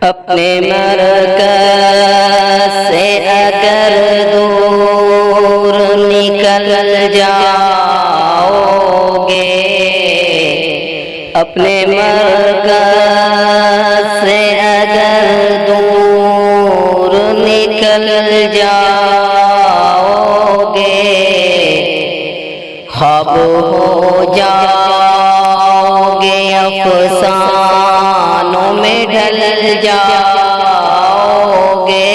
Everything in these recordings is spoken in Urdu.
اپنے مرکز سے اگر دور نکل جاؤ گے، اپنے مرکز سے اگر دور نکل جاؤ گے، خواب ہو جاؤ گے، افسانوں میں ڈھل جاؤ گے،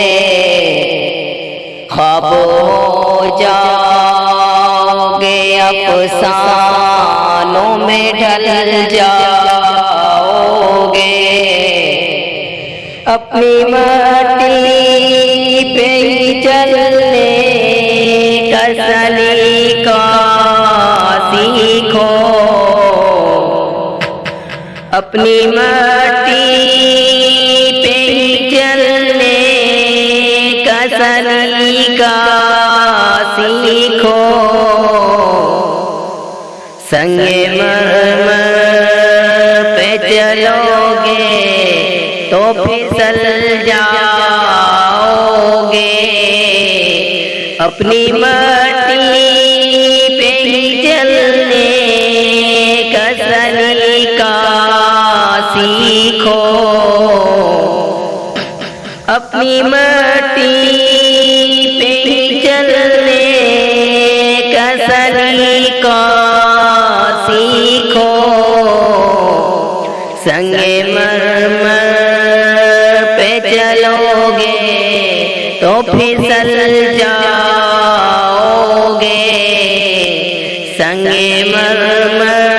خواب ہو جاؤ گے، افسانوں میں ڈھل جاؤ گے، اپنی مٹی پہ ہی چلنے کا سلیقہ سیکھو، اپنی مٹی پہ ہی چلنے کا سلیقہ سیکھو، سنگ مرمر پہ چلو گے تو پھسل جاؤ گے، اپنی مٹی پہ ہی چلنے کا سلیقہ سیکھو، اپنی مٹی پہ ہی چلنے کا سلیقہ سیکھو، سنگ مرمر پہ چلو گے تو پھسل جاؤ گے، سنگ مرمر